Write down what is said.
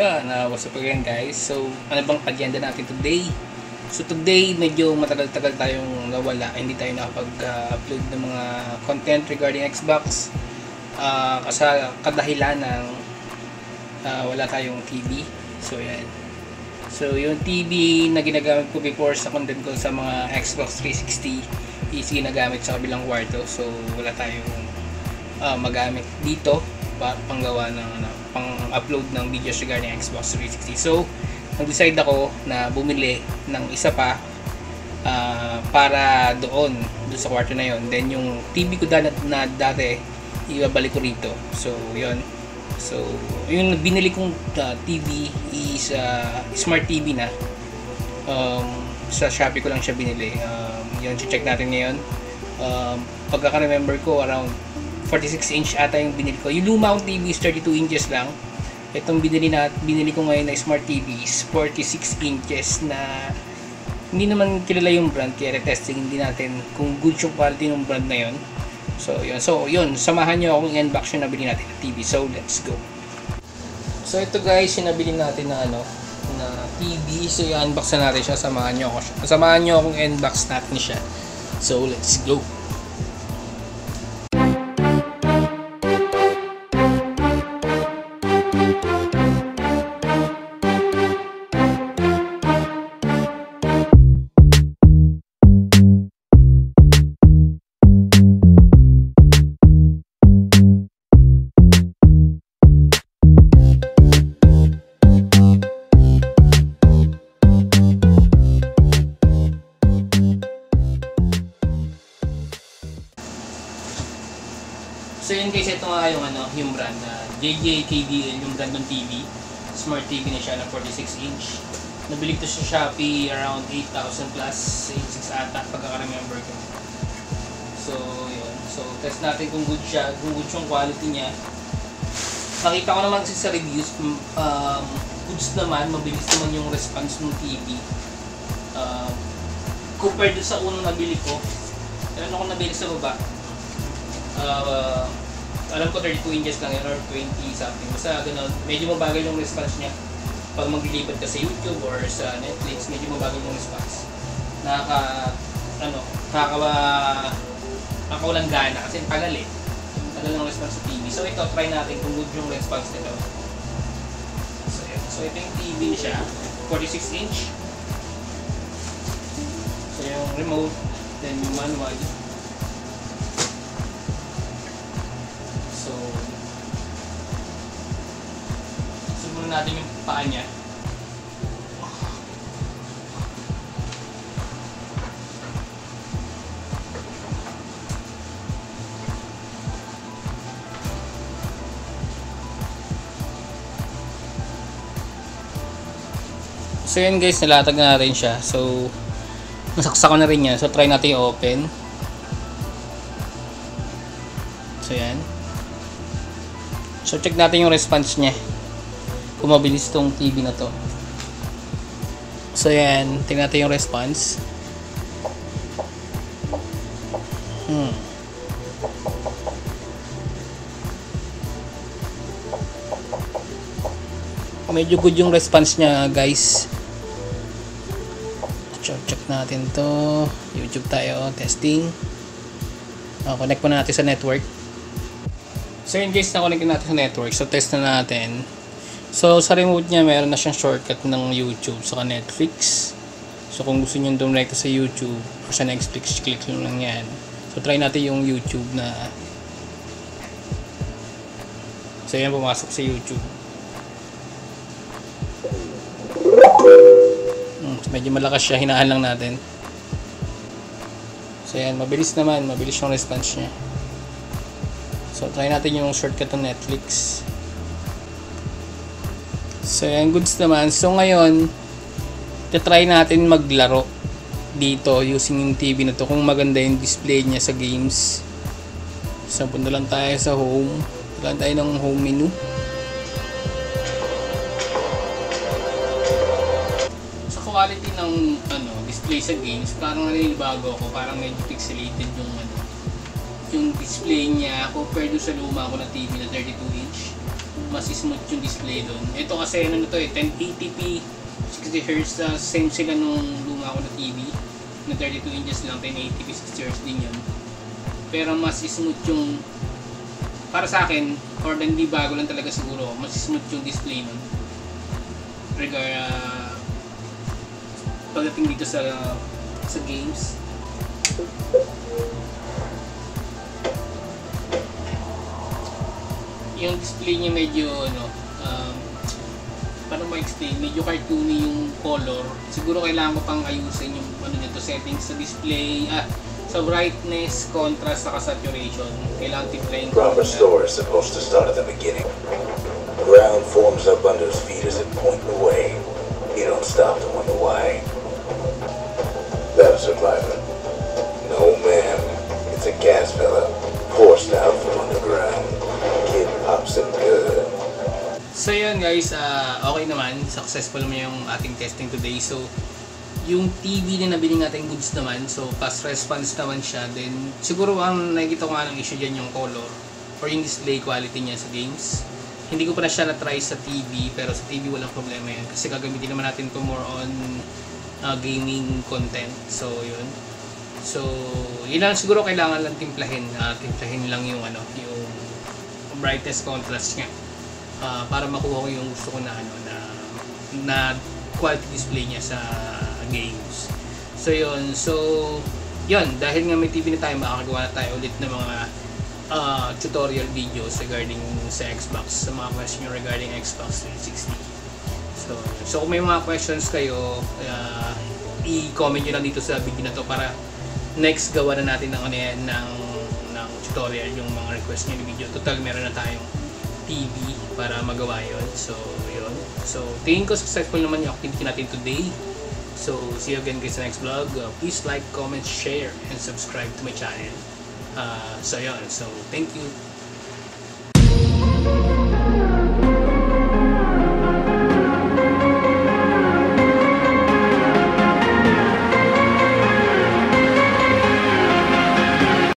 Yan, what's up again guys? So, ano bang agenda natin today? So today, medyo matagal-tagal tayong nawala. Hindi tayo nakapag-upload ng mga content regarding Xbox. Kasi kadahilan ng wala tayong TV. So yan. So yung TV na ginagamit ko before sa content ko sa mga Xbox 360 is ginagamit sa kabilang kwarto. So wala tayong magamit dito panggawa ng pang-upload ng videos regarding Xbox 360. So nag-decide ako na bumili ng isa pa para doon sa kwarto na yon. Then yung TV ko na dati ibabalik ko rito. So yon. So yung binili kong TV is smart TV na. Sa Shopee ko lang siya binili. Yun, check natin ngayon. Pagkaka-remember ko, around 46 inch ata yung binili ko. Yung luma kong TV is 32 inches lang. Itong binili ko ngayon na smart TV is 46 inches na hindi naman kilala yung brand, kaya retesting hindi natin kung good yung quality ng brand na yun. So yun, samahan nyo akong i-unbox yung nabili natin na TV. So let's go. So ito guys, yung nabili natin na na TV. So i-unbox na natin siya. Samahan nyo akong i-unbox natin siya. So let's go. So yun guys, ito nga yung brand na JJKDL, yung brand ng TV. Smart TV na siya na 46 inch. Nabili ko sa Shopee around 8,000 plus, 8,600 ata pagkaka-remember ko. So yun, so test natin kung good siya, kung good yung quality niya. Nakita ko naman kasi sa reviews, goods naman, mabilis naman yung response ng TV. Compared sa unang nabili ko, alam ko nabili sa baba. Alam ko 32 inches lang yun or 20 something. Basta gano'n, medyo mabagal yung response niya. Pag maglilipat ka sa YouTube or sa Netflix, medyo mabagal yung response. Nakakawalang gana kasi tagal ng response sa TV. So ito, try natin kung good yung response nito. So ito yung TV siya, 46 inch. So yung remote, then yung manual. Sumunod natin yung paa niya. So yun guys, nalatag na rin siya. So nasaksak ko na rin yan. So try natin i-open. So yan. So check natin yung response niya. Kung mabilis tong TV na to. So yan, tingnan natin yung response. Medyo good yung response niya guys. Check natin to. YouTube tayo, testing. Connect po natin sa network. So yun guys, na-connect natin sa network. So test na natin. So sa remote niya, meron na siyang shortcut ng YouTube sa Netflix. So kung gusto niyo dumrekta sa YouTube or sa Netflix, click nyo lang yan. So try natin yung YouTube na. So yan, pumasok sa YouTube. So, medyo malakas siya, hinaan lang natin. So yan, mabilis naman, mabilis yung response niya. So try natin yung shortcut ng Netflix. So yan, goods naman. So ngayon, try natin maglaro dito using yung TV na to, kung maganda yung display niya sa games. So punta lang tayo sa home. Punta lang tayo ng home menu. Sa quality ng display sa games, parang naninibago ako, parang medyo pixelated yung display niya compared sa luma ko na TV na 32 inch. mas smooth yung display doon. Ito kasi ano na to 1080p 60Hz, same sila nung luma ko na TV na 32 inches lang, 1080p 60Hz din yun. Pero mas smooth yung, para sa akin, or hindi bago lang talaga siguro, mas smooth yung display nun. Pagdating dito sa games. Yung display niya medyo paano ma-explain, medyo cartoony yung color. Siguro kailangan ko pang ayusin yung nito, settings sa display, sa brightness, contrast, saka saturation. Kailangan timplahin ko. Proper store is supposed to start at the beginning. The ground forms up under his feet as it point the way. You don't stop to wonder why. That a survivor? No, ma'am. It's a gas fella forced out from underground. Kid pops it good. So yun guys, okay naman. Successful naman yung ating testing today. So, yung TV na nabili natin goods naman. So, fast response naman siya. Then, siguro ang nakikita ko nga ng issue dyan yung color or yung display quality niya sa games. Hindi ko pa na siya na-try sa TV, pero sa TV walang problema yan. Kasi gagamitin naman natin to more on gaming content. So, yun. So, yun lang siguro kailangan lang timplahin. Timplahin lang yung yung brightness contrast niya. Para makuha ko yung gusto ko na quality display niya sa games. So yun, dahil nga may TV na tayo, makakagawa na tayo ulit ng mga tutorial videos regarding sa Xbox, sa mga question regarding Xbox 360. So kung may mga questions kayo, i-comment nyo lang dito sa video na to para next gawa na natin ng tutorial yung mga request nyo ng video. Total meron na tayong TV para magawa yun. So yun, so tingin ko successful naman yung activity natin today. So see you again guys sa next vlog. Please like, comment, share and subscribe to my channel. So yun, so thank you.